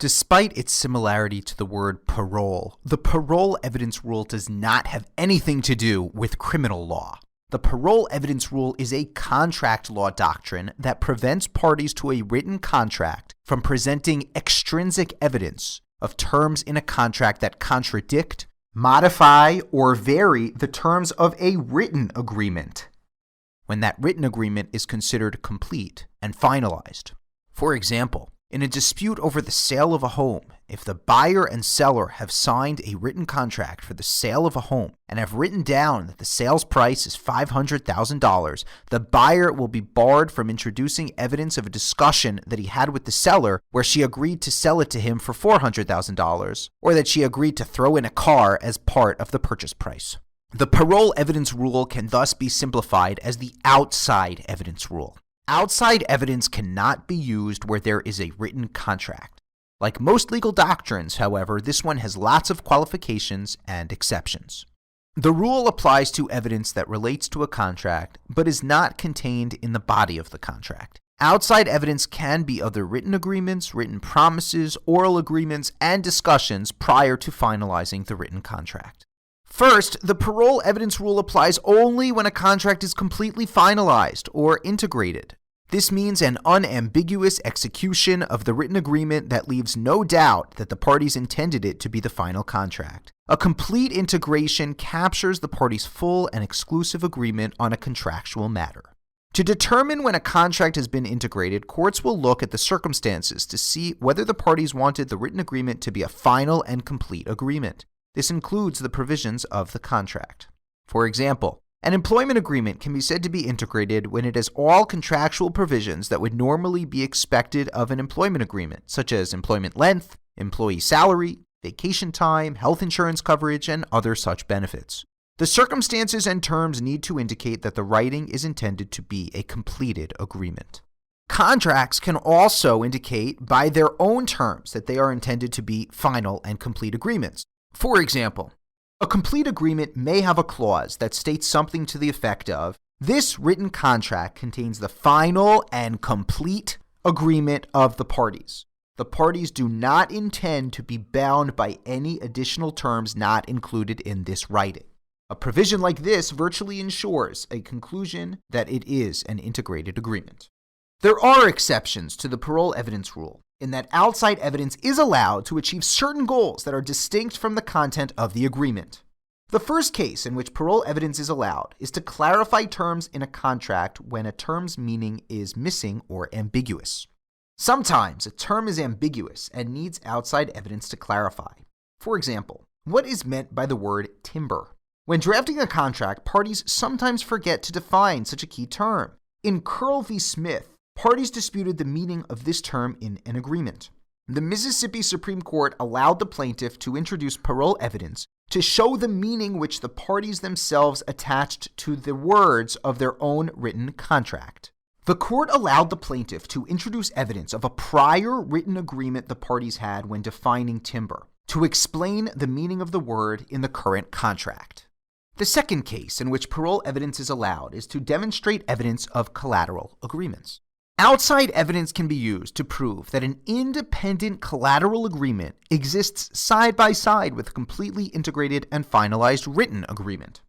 Despite its similarity to the word parole, the parole evidence rule does not have anything to do with criminal law. The parole evidence rule is a contract law doctrine that prevents parties to a written contract from presenting extrinsic evidence of terms in a contract that contradict, modify, or vary the terms of a written agreement, when that written agreement is considered complete and finalized. For example, in a dispute over the sale of a home, if the buyer and seller have signed a written contract for the sale of a home and have written down that the sales price is $500,000, the buyer will be barred from introducing evidence of a discussion that he had with the seller where she agreed to sell it to him for $400,000, or that she agreed to throw in a car as part of the purchase price. The parole evidence rule can thus be simplified as the outside evidence rule. Outside evidence cannot be used where there is a written contract. Like most legal doctrines, however, this one has lots of qualifications and exceptions. The rule applies to evidence that relates to a contract, but is not contained in the body of the contract. Outside evidence can be other written agreements, written promises, oral agreements, and discussions prior to finalizing the written contract. First, the parole evidence rule applies only when a contract is completely finalized or integrated. This means an unambiguous execution of the written agreement that leaves no doubt that the parties intended it to be the final contract. A complete integration captures the parties' full and exclusive agreement on a contractual matter. To determine when a contract has been integrated, courts will look at the circumstances to see whether the parties wanted the written agreement to be a final and complete agreement. This includes the provisions of the contract. For example, an employment agreement can be said to be integrated when it has all contractual provisions that would normally be expected of an employment agreement, such as employment length, employee salary, vacation time, health insurance coverage, and other such benefits. The circumstances and terms need to indicate that the writing is intended to be a completed agreement. Contracts can also indicate by their own terms that they are intended to be final and complete agreements. For example, a complete agreement may have a clause that states something to the effect of, "This written contract contains the final and complete agreement of the parties. The parties do not intend to be bound by any additional terms not included in this writing." A provision like this virtually ensures a conclusion that it is an integrated agreement. There are exceptions to the parole evidence rule, in that outside evidence is allowed to achieve certain goals that are distinct from the content of the agreement. The first case in which parole evidence is allowed is to clarify terms in a contract when a term's meaning is missing or ambiguous. Sometimes a term is ambiguous and needs outside evidence to clarify. For example, what is meant by the word timber? When drafting a contract, parties sometimes forget to define such a key term. In Curl v. Smith, parties disputed the meaning of this term in an agreement. The Mississippi Supreme Court allowed the plaintiff to introduce parole evidence to show the meaning which the parties themselves attached to the words of their own written contract. The court allowed the plaintiff to introduce evidence of a prior written agreement the parties had when defining timber, to explain the meaning of the word in the current contract. The second case in which parole evidence is allowed is to demonstrate evidence of collateral agreements. Outside evidence can be used to prove that an independent collateral agreement exists side by side with a completely integrated and finalized written agreement.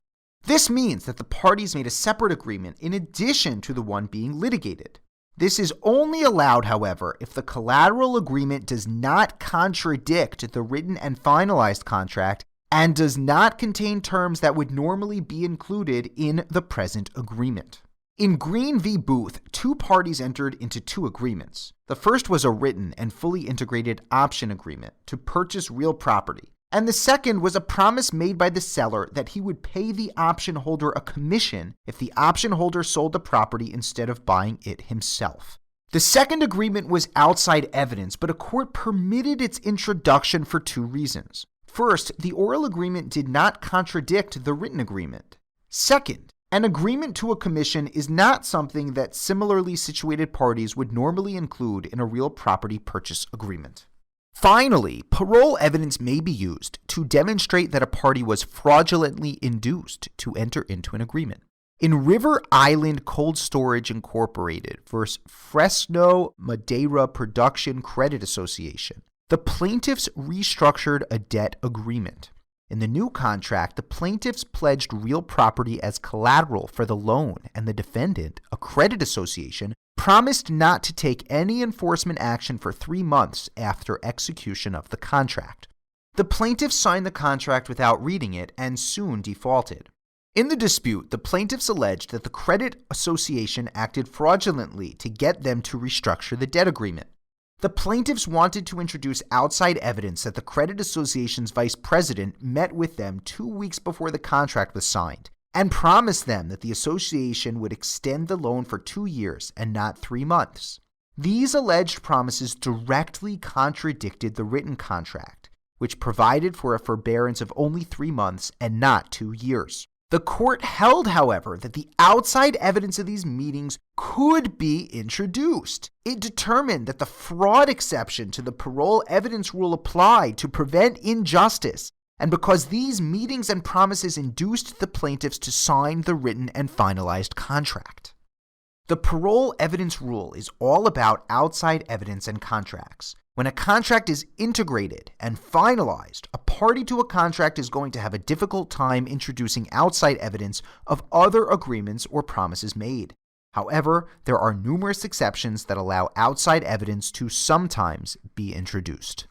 This means that the parties made a separate agreement in addition to the one being litigated. This is only allowed, however, if the collateral agreement does not contradict the written and finalized contract and does not contain terms that would normally be included in the present agreement. In Green v. Booth, two parties entered into two agreements. The first was a written and fully integrated option agreement to purchase real property, and the second was a promise made by the seller that he would pay the option holder a commission if the option holder sold the property instead of buying it himself. The second agreement was outside evidence, but a court permitted its introduction for two reasons. First, the oral agreement did not contradict the written agreement. Second, an agreement to a commission is not something that similarly situated parties would normally include in a real property purchase agreement. Finally, parole evidence may be used to demonstrate that a party was fraudulently induced to enter into an agreement. In River Island Cold Storage Incorporated versus Fresno Madeira Production Credit Association, The plaintiffs restructured a debt agreement. In the new contract, the plaintiffs pledged real property as collateral for the loan, and the defendant, a credit association, promised not to take any enforcement action for 3 months after execution of the contract. The plaintiffs signed the contract without reading it and soon defaulted. In the dispute, the plaintiffs alleged that the credit association acted fraudulently to get them to restructure the debt agreement. The plaintiffs wanted to introduce outside evidence that the credit association's vice president met with them 2 weeks before the contract was signed and promised them that the association would extend the loan for 2 years and not 3 months. These alleged promises directly contradicted the written contract, which provided for a forbearance of only 3 months and not 2 years. The court held, however, that the outside evidence of these meetings could be introduced. It determined that the fraud exception to the parole evidence rule applied to prevent injustice, and because these meetings and promises induced the plaintiffs to sign the written and finalized contract. The parole evidence rule is all about outside evidence and contracts. When a contract is integrated and finalized, a party to a contract is going to have a difficult time introducing outside evidence of other agreements or promises made. However, there are numerous exceptions that allow outside evidence to sometimes be introduced.